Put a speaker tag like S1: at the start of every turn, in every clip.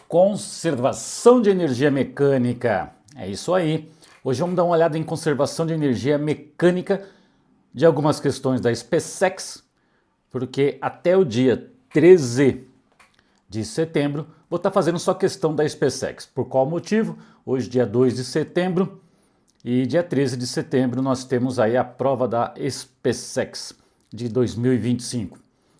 S1: Conservação de energia mecânica. É isso aí. Hoje vamos dar uma olhada em conservação de energia mecânica de algumas questões da SpaceX, porque até o dia 13 de setembro vou estar fazendo só questão da SpaceX. Por qual motivo? Hoje, dia 2 de setembro e dia 13 de setembro, nós temos aí a prova da SpaceX de 2025.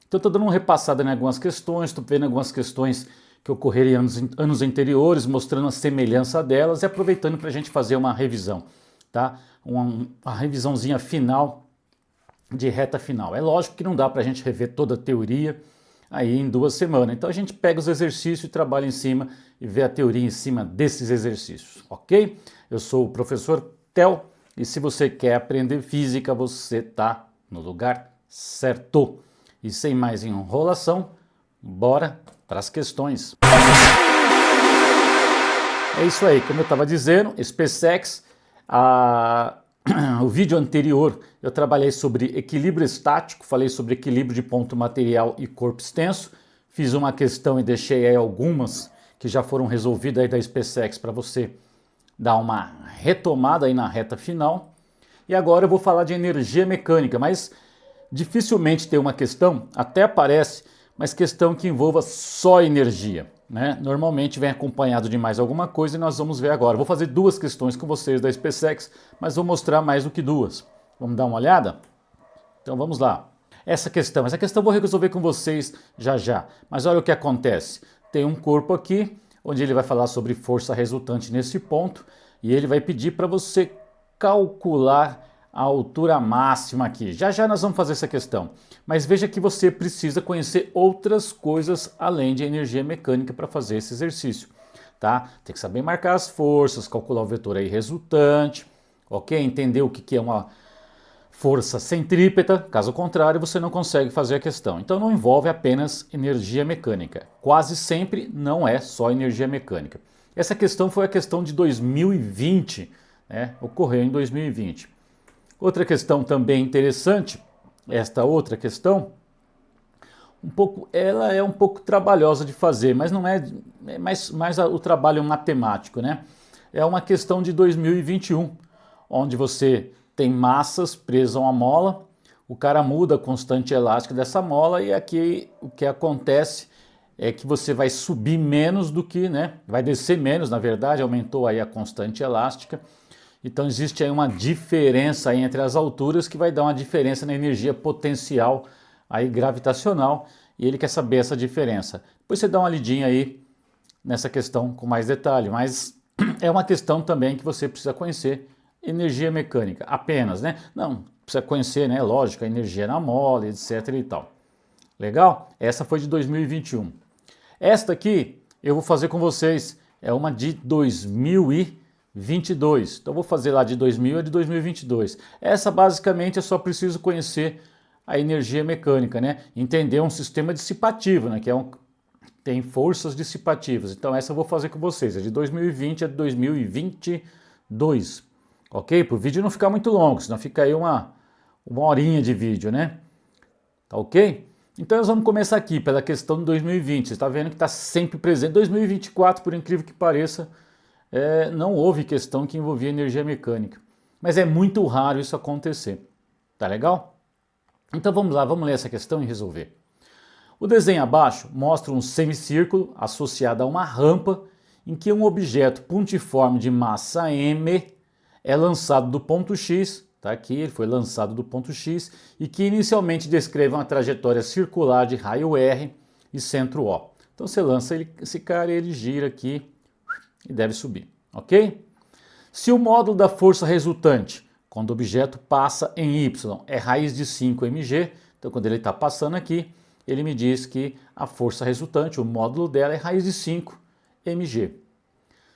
S1: Então, estou dando uma repassada em algumas questões, estou vendo algumas questões que ocorreram em anos anteriores, mostrando a semelhança delas e aproveitando para a gente fazer uma revisão, tá? Uma revisãozinha final, de reta final. É lógico que não dá para a gente rever toda a teoria aí em 2 semanas. Então a gente pega os exercícios e trabalha em cima e vê a teoria em cima desses exercícios, ok? Eu sou o professor Theo e se você quer aprender física, você está no lugar certo. E sem mais enrolação, bora para as questões. É isso aí, como eu estava dizendo, SpaceX, o vídeo anterior eu trabalhei sobre equilíbrio estático, falei sobre equilíbrio de ponto material e corpo extenso, fiz uma questão e deixei aí algumas que já foram resolvidas aí da SpaceX para você dar uma retomada aí na reta final. E agora eu vou falar de energia mecânica, mas dificilmente tem uma questão, até aparece, mas questão que envolva só energia, né? Normalmente vem acompanhado de mais alguma coisa e nós vamos ver agora. Vou fazer 2 questões com vocês da SpaceX, mas vou mostrar mais do que 2. Vamos dar uma olhada? Então vamos lá. Essa questão eu vou resolver com vocês já já. Mas olha o que acontece. Tem um corpo aqui, onde ele vai falar sobre força resultante nesse ponto, e ele vai pedir para você calcular a altura máxima aqui. Já já nós vamos fazer essa questão. Mas veja que você precisa conhecer outras coisas além de energia mecânica para fazer esse exercício, tá? Tem que saber marcar as forças, calcular o vetor aí resultante, ok? Entender o que é uma força centrípeta, caso contrário você não consegue fazer a questão. Então não envolve apenas energia mecânica. Quase sempre não é só energia mecânica. Essa questão foi a questão de 2020, né? Ocorreu em 2020. Outra questão também interessante, esta outra questão, ela é um pouco trabalhosa de fazer, mas não é, mais o trabalho matemático, né? É uma questão de 2021, onde você tem massas presas a uma mola, o cara muda a constante elástica dessa mola e aqui o que acontece é que você vai subir menos do que, né? Vai descer menos, na verdade, aumentou aí a constante elástica. Então existe aí uma diferença aí entre as alturas que vai dar uma diferença na energia potencial aí gravitacional e ele quer saber essa diferença. Depois você dá uma lidinha aí nessa questão com mais detalhe, mas é uma questão também que você precisa conhecer energia mecânica apenas, né? Não, precisa conhecer, né? Lógico, a energia na mola, etc e tal. Legal? Essa foi de 2021. Esta aqui eu vou fazer com vocês, é uma de 2022. Então vou fazer lá de 2000 a de 2022. Essa basicamente eu só preciso conhecer a energia mecânica, né? Entender um sistema dissipativo, né? Tem forças dissipativas. Então essa eu vou fazer com vocês, é de 2020 a de 2022. Ok? Para o vídeo não ficar muito longo, senão fica aí uma horinha de vídeo, né? Tá ok? Então nós vamos começar aqui pela questão de 2020. Você está vendo que está sempre presente. 2024, por incrível que pareça, não houve questão que envolvia energia mecânica. Mas é muito raro isso acontecer. Tá legal? Então vamos lá, vamos ler essa questão e resolver. O desenho abaixo mostra um semicírculo associado a uma rampa em que um objeto pontiforme de massa m é lançado do ponto X, tá aqui, ele foi lançado do ponto X, e que inicialmente descreve uma trajetória circular de raio R e centro O. Então você lança esse cara e ele gira aqui e deve subir, ok? Se o módulo da força resultante, quando o objeto passa em Y, é raiz de 5 mg, então quando ele está passando aqui, ele me diz que a força resultante, o módulo dela é raiz de 5 mg.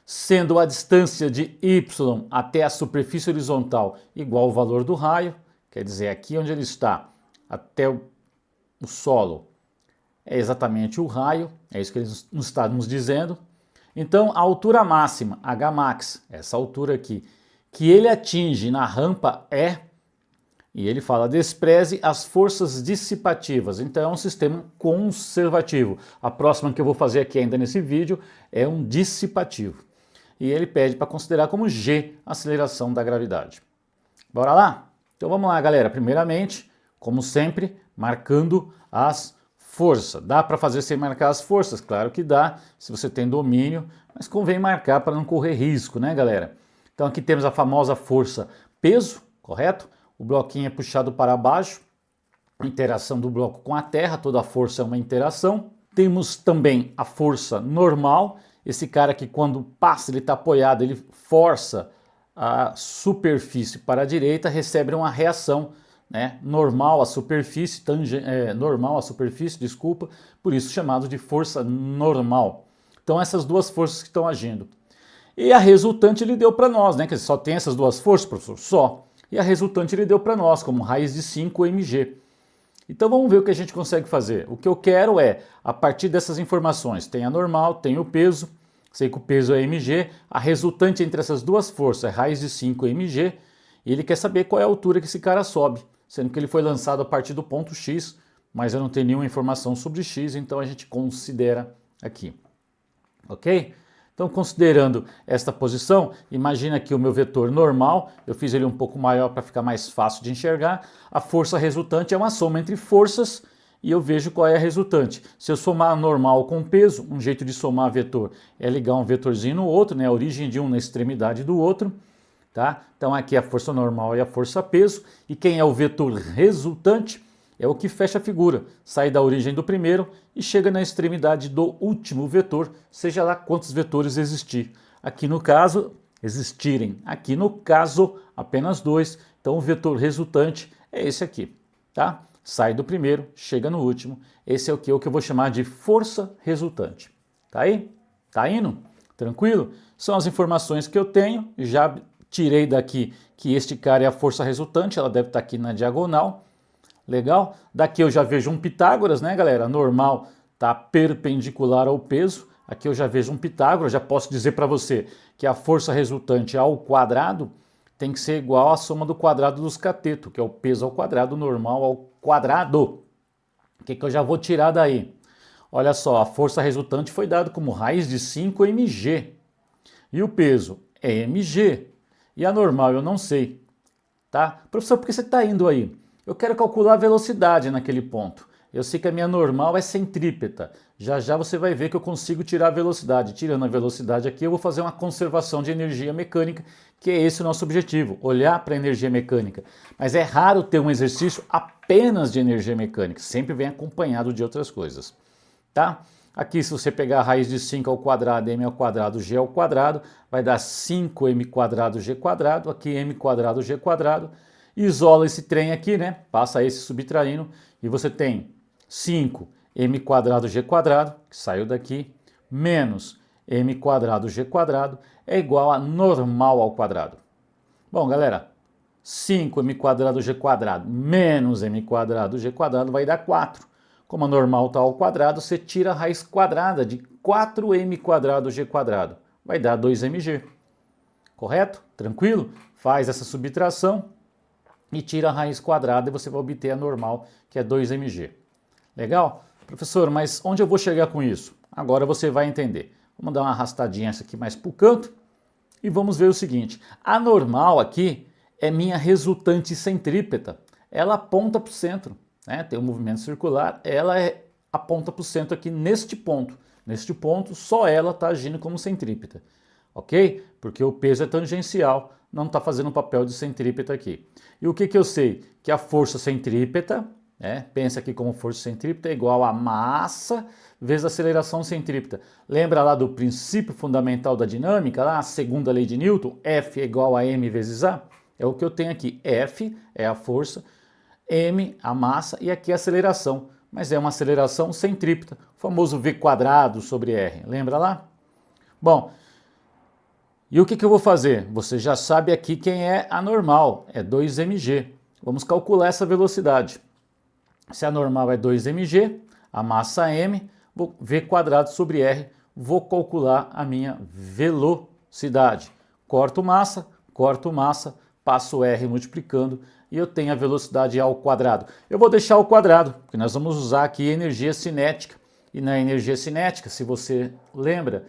S1: Sendo a distância de Y até a superfície horizontal igual ao valor do raio, quer dizer, aqui onde ele está, até o solo, é exatamente o raio, é isso que ele nos está nos dizendo. Então, a altura máxima, Hmax, essa altura aqui, que ele atinge na rampa E, E ele fala, despreze as forças dissipativas. Então é um sistema conservativo. A próxima que eu vou fazer aqui ainda nesse vídeo é um dissipativo. E ele pede para considerar como G a aceleração da gravidade. Bora lá? Então vamos lá, galera. Primeiramente, como sempre, marcando as forças. Dá para fazer sem marcar as forças? Claro que dá, se você tem domínio, mas convém marcar para não correr risco, né, galera? Então aqui temos a famosa força peso, correto? O bloquinho é puxado para baixo, interação do bloco com a terra, toda a força é uma interação. Temos também a força normal, esse cara que quando passa, ele está apoiado, ele força a superfície para a direita, recebe uma reação, né? Normal a superfície, desculpa, por isso chamado de força normal. Então essas duas forças que estão agindo. E a resultante ele deu para nós, né? Que só tem essas duas forças, professor? Só. E a resultante ele deu para nós como raiz de 5 mg. Então vamos ver o que a gente consegue fazer. O que eu quero é, a partir dessas informações, tem a normal, tem o peso, sei que o peso é mg, a resultante entre essas duas forças é raiz de 5 mg, e ele quer saber qual é a altura que esse cara sobe, sendo que ele foi lançado a partir do ponto X, mas eu não tenho nenhuma informação sobre X, então a gente considera aqui. Ok? Então, considerando esta posição, imagina aqui o meu vetor normal, eu fiz ele um pouco maior para ficar mais fácil de enxergar. A força resultante é uma soma entre forças e eu vejo qual é a resultante. Se eu somar normal com peso, um jeito de somar vetor é ligar um vetorzinho no outro, né? A origem de um na extremidade do outro. Tá? Então aqui a força normal e a força peso. E quem é o vetor resultante? É o que fecha a figura, sai da origem do primeiro e chega na extremidade do último vetor, seja lá quantos vetores existir. Aqui no caso, existirem. Aqui no caso, apenas 2. Então o vetor resultante é esse aqui, tá? Sai do primeiro, chega no último. Esse é o que eu vou chamar de força resultante. Tá aí? Tá indo? Tranquilo? São as informações que eu tenho. Já tirei daqui que este cara é a força resultante, ela deve estar aqui na diagonal. Legal? Daqui eu já vejo um Pitágoras, né, galera? Normal está perpendicular ao peso. Aqui eu já vejo um Pitágoras, já posso dizer para você que a força resultante ao quadrado tem que ser igual à soma do quadrado dos catetos, que é o peso ao quadrado, normal ao quadrado. O que eu já vou tirar daí? Olha só, a força resultante foi dada como raiz de 5 mg. E o peso é mg. E a normal eu não sei. Tá? Professor, por que você está indo aí? Eu quero calcular a velocidade naquele ponto. Eu sei que a minha normal é centrípeta. Já já você vai ver que eu consigo tirar a velocidade. Tirando a velocidade aqui, eu vou fazer uma conservação de energia mecânica, que é esse o nosso objetivo, olhar para a energia mecânica. Mas é raro ter um exercício apenas de energia mecânica, sempre vem acompanhado de outras coisas. Tá? Aqui, se você pegar a raiz de 5 ao quadrado, m ao quadrado, g ao quadrado, vai dar 5m quadrado g quadrado, aqui m quadrado g quadrado. Isola esse trem aqui, né? Passa esse subtraindo e você tem 5m quadrado g quadrado, que saiu daqui, menos m quadrado g quadrado é igual a normal ao quadrado. Bom, galera, 5m quadrado g quadrado menos m quadrado g quadrado vai dar 4. Como a normal está ao quadrado, você tira a raiz quadrada de 4m quadrado g quadrado. Vai dar 2mg. Correto? Tranquilo? Faz essa subtração e tira a raiz quadrada e você vai obter a normal, que é 2mg. Legal? Professor, mas onde eu vou chegar com isso? Agora você vai entender. Vamos dar uma arrastadinha essa aqui mais para o canto e vamos ver o seguinte. A normal aqui é minha resultante centrípeta. Ela aponta para o centro, né? Tem um movimento circular, ela aponta para o centro aqui neste ponto. Neste ponto, só ela está agindo como centrípeta. Ok? Porque o peso é tangencial, não está fazendo o papel de centrípeta aqui. E o que eu sei? Que a força centrípeta, pensa aqui como força centrípeta, é igual a massa vezes a aceleração centrípeta. Lembra lá do princípio fundamental da dinâmica, lá a segunda lei de Newton, F é igual a m vezes A? É o que eu tenho aqui. F é a força, m a massa e aqui a aceleração. Mas é uma aceleração centrípeta, o famoso V quadrado sobre R. Lembra lá? Bom, e o que eu vou fazer? Você já sabe aqui quem é a normal, é 2mg. Vamos calcular essa velocidade. Se a normal é 2mg, a massa m, vou V quadrado sobre R, vou calcular a minha velocidade. Corto massa, passo R multiplicando, e eu tenho a velocidade ao quadrado. Eu vou deixar ao quadrado, porque nós vamos usar aqui energia cinética. E na energia cinética, se você lembra,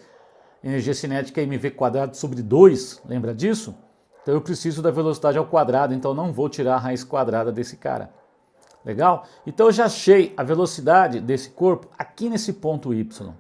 S1: energia cinética é mv² sobre 2, lembra disso? Então eu preciso da velocidade ao quadrado, então não vou tirar a raiz quadrada desse cara. Legal? Então eu já achei a velocidade desse corpo aqui nesse ponto Y.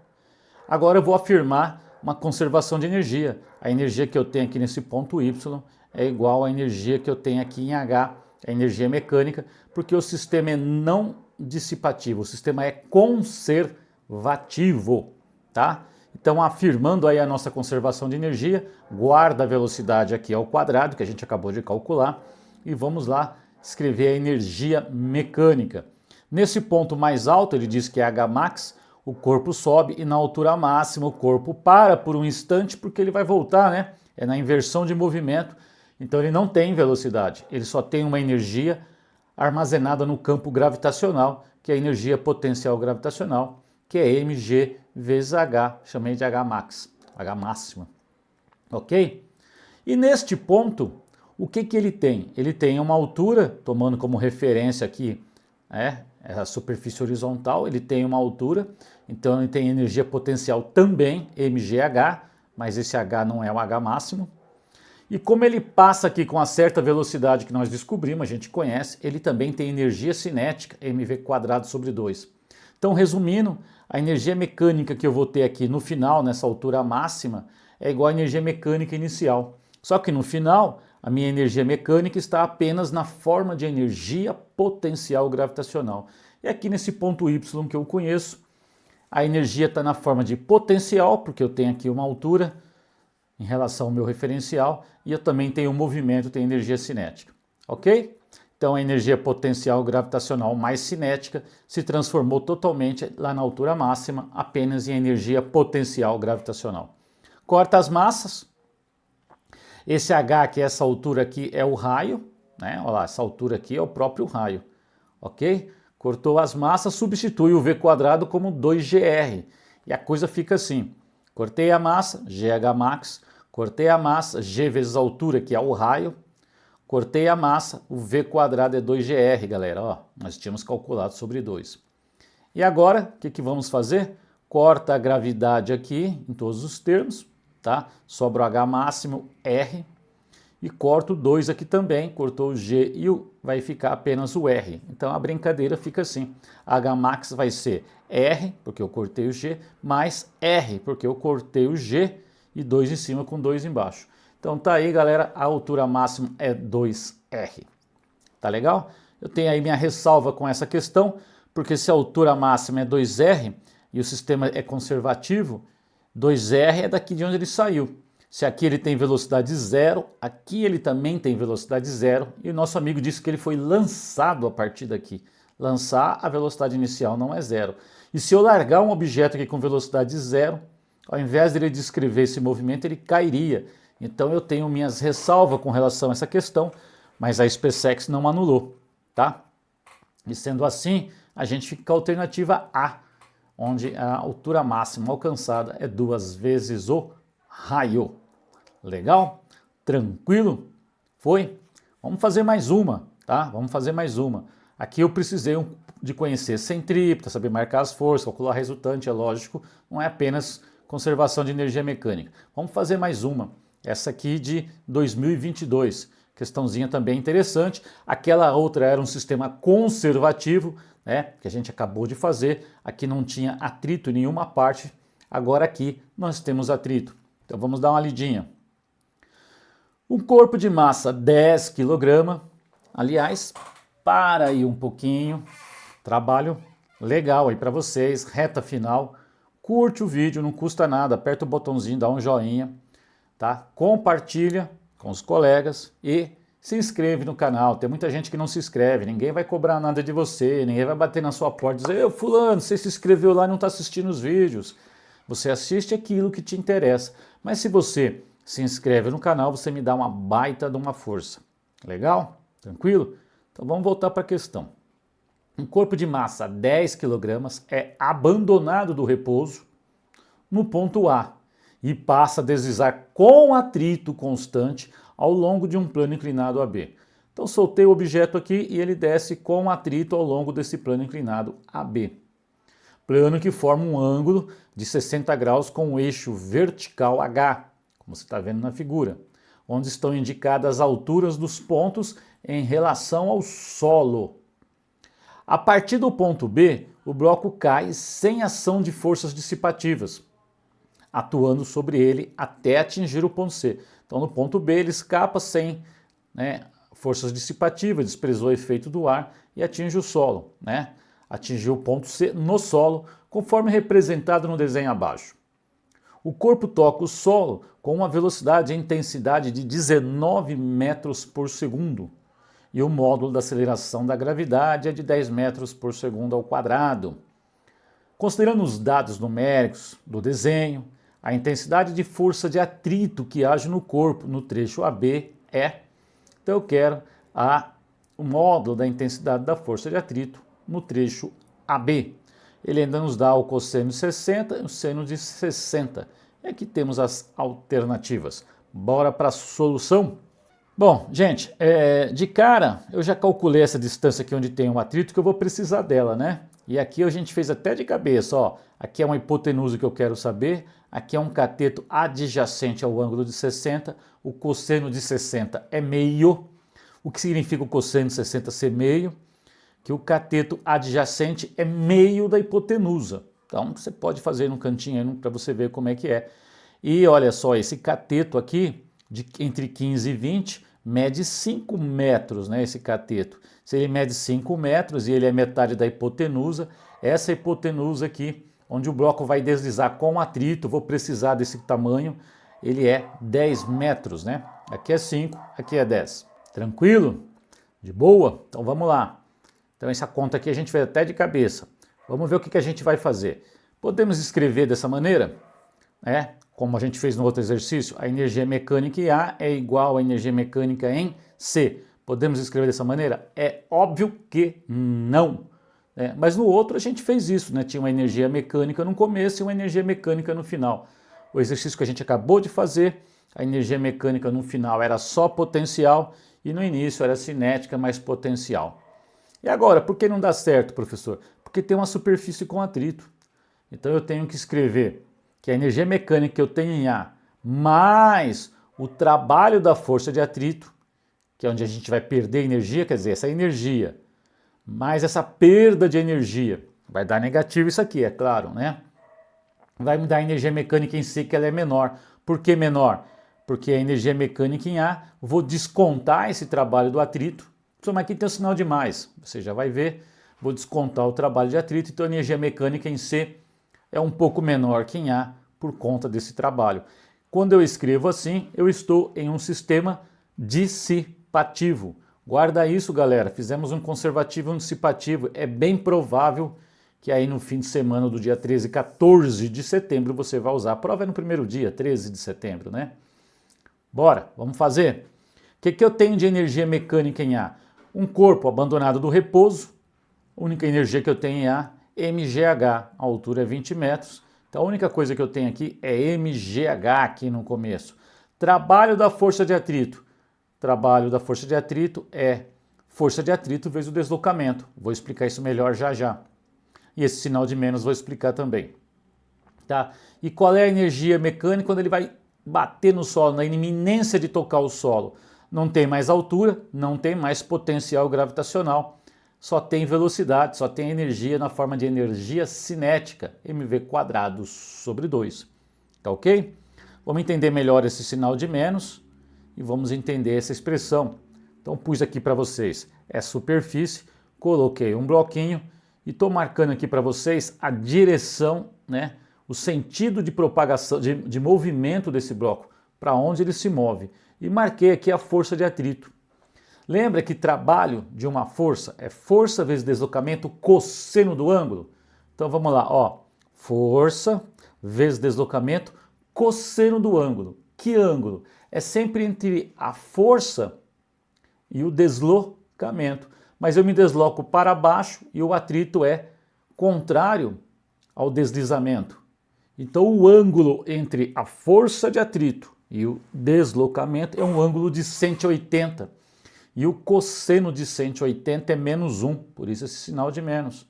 S1: Agora eu vou afirmar uma conservação de energia. A energia que eu tenho aqui nesse ponto Y é igual à energia que eu tenho aqui em H, a energia mecânica, porque o sistema é não dissipativo, o sistema é conservativo, tá? Então, afirmando aí a nossa conservação de energia, guarda a velocidade aqui ao quadrado, que a gente acabou de calcular, e vamos lá escrever a energia mecânica. Nesse ponto mais alto, ele diz que é Hmax, o corpo sobe, e na altura máxima o corpo para por um instante, porque ele vai voltar, né? É na inversão de movimento, então ele não tem velocidade, ele só tem uma energia armazenada no campo gravitacional, que é a energia potencial gravitacional, que é mg vezes h, chamei de Hmax, H máxima, ok? E neste ponto, o que ele tem? Ele tem uma altura, tomando como referência aqui, a superfície horizontal, ele tem uma altura, então ele tem energia potencial também, mgh, mas esse h não é o H máximo. E como ele passa aqui com uma certa velocidade que nós descobrimos, a gente conhece, ele também tem energia cinética, mv² sobre 2. Então, resumindo, a energia mecânica que eu vou ter aqui no final, nessa altura máxima, é igual à energia mecânica inicial. Só que no final, a minha energia mecânica está apenas na forma de energia potencial gravitacional. E aqui nesse ponto Y que eu conheço, a energia está na forma de potencial, porque eu tenho aqui uma altura em relação ao meu referencial, e eu também tenho movimento, tenho energia cinética, ok? Então a energia potencial gravitacional mais cinética se transformou totalmente lá na altura máxima, apenas em energia potencial gravitacional. Corta as massas, esse H, que é essa altura aqui, é o raio, né? Olha lá, essa altura aqui é o próprio raio, ok? Cortou as massas, substitui o V² como 2GR, e a coisa fica assim, cortei a massa, GH_max, cortei a massa, G vezes a altura, que é o raio, cortei a massa, o V² é 2GR, galera, ó, nós tínhamos calculado sobre 2. E agora, o que vamos fazer? Corta a gravidade aqui, em todos os termos, tá? Sobra o H máximo, R, e corto o 2 aqui também, cortou o G e vai ficar apenas o R. Então a brincadeira fica assim, H max vai ser R, porque eu cortei o G, mais R, porque eu cortei o G, e 2 em cima com 2 embaixo. Então tá aí, galera, a altura máxima é 2R. Tá legal? Eu tenho aí minha ressalva com essa questão, porque se a altura máxima é 2R e o sistema é conservativo, 2R é daqui de onde ele saiu. Se aqui ele tem velocidade 0, aqui ele também tem velocidade 0, e o nosso amigo disse que ele foi lançado a partir daqui. Lançar, a velocidade inicial não é 0. E se eu largar um objeto aqui com velocidade 0, ao invés dele descrever esse movimento, ele cairia. Então eu tenho minhas ressalvas com relação a essa questão, mas a SpaceX não anulou, tá? E sendo assim, a gente fica com a alternativa A, onde a altura máxima alcançada é 2 vezes o raio. Legal? Tranquilo? Foi? Vamos fazer mais uma, tá? Vamos fazer mais uma. Aqui eu precisei de conhecer centrípeta, saber marcar as forças, calcular a resultante, é lógico, não é apenas conservação de energia mecânica. Vamos fazer mais uma. Essa aqui de 2022. Questãozinha também interessante. Aquela outra era um sistema conservativo, né, que a gente acabou de fazer. Aqui não tinha atrito em nenhuma parte. Agora aqui nós temos atrito. Então vamos dar uma lidinha. Um corpo de massa 10 kg. Aliás, para aí um pouquinho. Trabalho legal aí para vocês. Reta final. Curte o vídeo, não custa nada. Aperta o botãozinho, dá um joinha. Tá? Compartilha com os colegas e se inscreve no canal. Tem muita gente que não se inscreve, ninguém vai cobrar nada de você, ninguém vai bater na sua porta e dizer: "Ô fulano, você se inscreveu lá e não está assistindo os vídeos". Você assiste aquilo que te interessa. Mas se você se inscreve no canal, você me dá uma baita de uma força. Legal? Tranquilo? Então vamos voltar para a questão. Um corpo de massa 10 kg é abandonado do repouso no ponto A e passa a deslizar com atrito constante ao longo de um plano inclinado AB. Então soltei o objeto aqui e ele desce com atrito ao longo desse plano inclinado AB. Plano que forma um ângulo de 60 graus com o eixo vertical H, como você está vendo na figura, onde estão indicadas as alturas dos pontos em relação ao solo. A partir do ponto B, o bloco cai sem ação de forças dissipativas, atuando sobre ele até atingir o ponto C. Então no ponto B ele escapa sem forças dissipativas, desprezou o efeito do ar e atinge o solo, atingiu o ponto C no solo, conforme representado no desenho abaixo. O corpo toca o solo com uma velocidade e intensidade de 19 metros por segundo e o módulo da aceleração da gravidade é de 10 metros por segundo ao quadrado. Considerando os dados numéricos do desenho, a intensidade de força de atrito que age no corpo no trecho AB é, então eu quero o módulo da intensidade da força de atrito no trecho AB. Ele ainda nos dá o cosseno de 60 e o seno de 60. E aqui temos as alternativas. Bora para a solução? Bom, gente, de cara eu já calculei essa distância aqui onde tem um atrito que eu vou precisar dela, né? E aqui a gente fez até de cabeça, ó. Aqui é uma hipotenusa que eu quero saber, aqui é um cateto adjacente ao ângulo de 60, o cosseno de 60 é meio. O que significa o cosseno de 60 ser meio? Que o cateto adjacente é meio da hipotenusa. Então você pode fazer no cantinho para você ver como é que é. E olha só, esse cateto aqui, entre 15 e 20, mede 5 metros, esse cateto. Se ele mede 5 metros e ele é metade da hipotenusa, essa hipotenusa aqui, onde o bloco vai deslizar com atrito, vou precisar desse tamanho, ele é 10 metros, Aqui é 5, aqui é 10. Tranquilo? De boa? Então vamos lá. Então essa conta aqui a gente fez até de cabeça. Vamos ver o que a gente vai fazer. Podemos escrever dessa maneira, como a gente fez no outro exercício, a energia mecânica em A é igual à energia mecânica em C. Podemos escrever dessa maneira? É óbvio que não. Mas no outro a gente fez isso, tinha uma energia mecânica no começo e uma energia mecânica no final. O exercício que a gente acabou de fazer, a energia mecânica no final era só potencial e no início era cinética mais potencial. E agora, por que não dá certo, professor? Porque tem uma superfície com atrito. Então eu tenho que escrever que a energia mecânica que eu tenho em A mais o trabalho da força de atrito, que é onde a gente vai perder energia, quer dizer, essa energia, mais essa perda de energia, vai dar negativo isso aqui, é claro, Vai me dar a energia mecânica em C, que ela é menor. Por que menor? Porque a energia mecânica em A, vou descontar esse trabalho do atrito, mas aqui tem um sinal de mais, você já vai ver, vou descontar o trabalho de atrito, então a energia mecânica em C é um pouco menor que em A por conta desse trabalho. Quando eu escrevo assim, eu estou em um sistema dissipativo. Guarda isso, galera, fizemos um conservativo e um dissipativo, é bem provável que aí no fim de semana do dia 13 e 14 de setembro você vai usar. A prova é no primeiro dia, 13 de setembro, Bora, vamos fazer? O que eu tenho de energia mecânica em A? Um corpo abandonado do repouso, a única energia que eu tenho em A, mgh, a altura é 20 metros, então a única coisa que eu tenho aqui é mgh aqui no começo. Trabalho da força de atrito. Trabalho da força de atrito é força de atrito vezes o deslocamento. Vou explicar isso melhor já já. E esse sinal de menos vou explicar também. Tá? E qual é a energia mecânica quando ele vai bater no solo, na iminência de tocar o solo? Não tem mais altura, não tem mais potencial gravitacional, só tem velocidade, só tem energia na forma de energia cinética, mv² sobre 2. Tá ok? Vamos entender melhor esse sinal de menos e vamos entender essa expressão. Então pus aqui para vocês, é superfície, coloquei um bloquinho e estou marcando aqui para vocês a direção, o sentido de propagação, de movimento desse bloco, para onde ele se move. E marquei aqui a força de atrito. Lembra que trabalho de uma força é força vezes deslocamento cosseno do ângulo? Então vamos lá, força vezes deslocamento cosseno do ângulo. Que ângulo? É sempre entre a força e o deslocamento. Mas eu me desloco para baixo e o atrito é contrário ao deslizamento. Então o ângulo entre a força de atrito e o deslocamento é um ângulo de 180. e o cosseno de 180 é menos 1, por isso esse sinal de menos.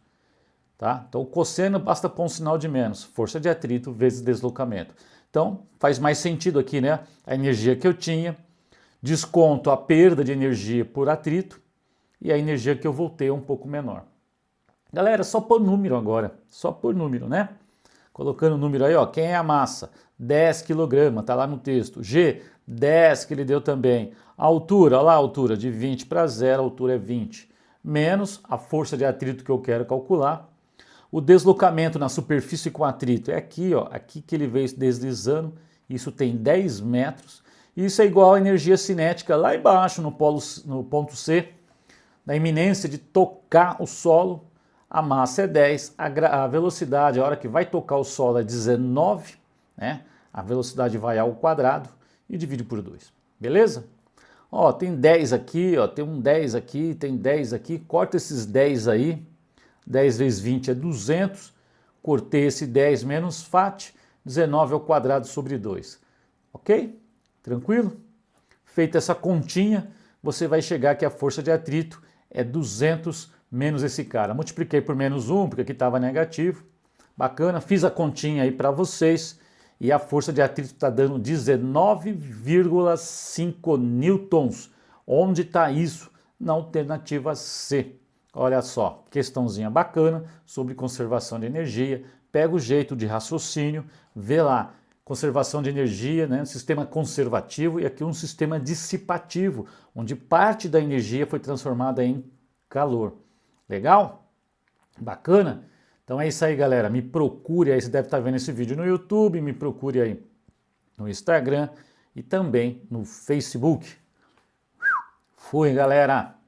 S1: Tá? Então o cosseno basta pôr um sinal de menos, força de atrito vezes deslocamento. Então faz mais sentido aqui, né? A energia que eu tinha, desconto a perda de energia por atrito e a energia que eu vou ter é um pouco menor. Galera, só por número agora, só por número, né? Colocando o número aí, ó, quem é a massa? 10 kg, tá lá no texto. G, 10 que ele deu também. A altura, olha lá a altura, de 20 para 0, a altura é 20. Menos a força de atrito que eu quero calcular. O deslocamento na superfície com atrito é aqui, ó, aqui que ele veio deslizando. Isso tem 10 metros. Isso é igual à energia cinética lá embaixo, no ponto C, na iminência de tocar o solo. A massa é 10, a velocidade, a hora que vai tocar o solo é 19, né? A velocidade vai ao quadrado e divide por 2, beleza? Ó, tem 10 aqui, ó, tem um 10 aqui, tem 10 aqui, corta esses 10 aí, 10 vezes 20 é 200, cortei esse 10 menos FAT, 19 ao quadrado sobre 2, ok? Tranquilo? Feita essa continha, você vai chegar que a força de atrito é 200 menos esse cara. Multipliquei por menos 1, porque aqui estava negativo. Bacana, fiz a continha aí para vocês. E a força de atrito está dando 19,5 newtons. Onde está isso? Na alternativa C. Olha só, questãozinha bacana sobre conservação de energia. Pega o jeito de raciocínio, vê lá. Conservação de energia, né? Sistema conservativo e aqui um sistema dissipativo, onde parte da energia foi transformada em calor. Legal? Bacana? Então é isso aí, galera. Me procure aí, você deve estar vendo esse vídeo no YouTube, me procure aí no Instagram e também no Facebook. Fui, galera!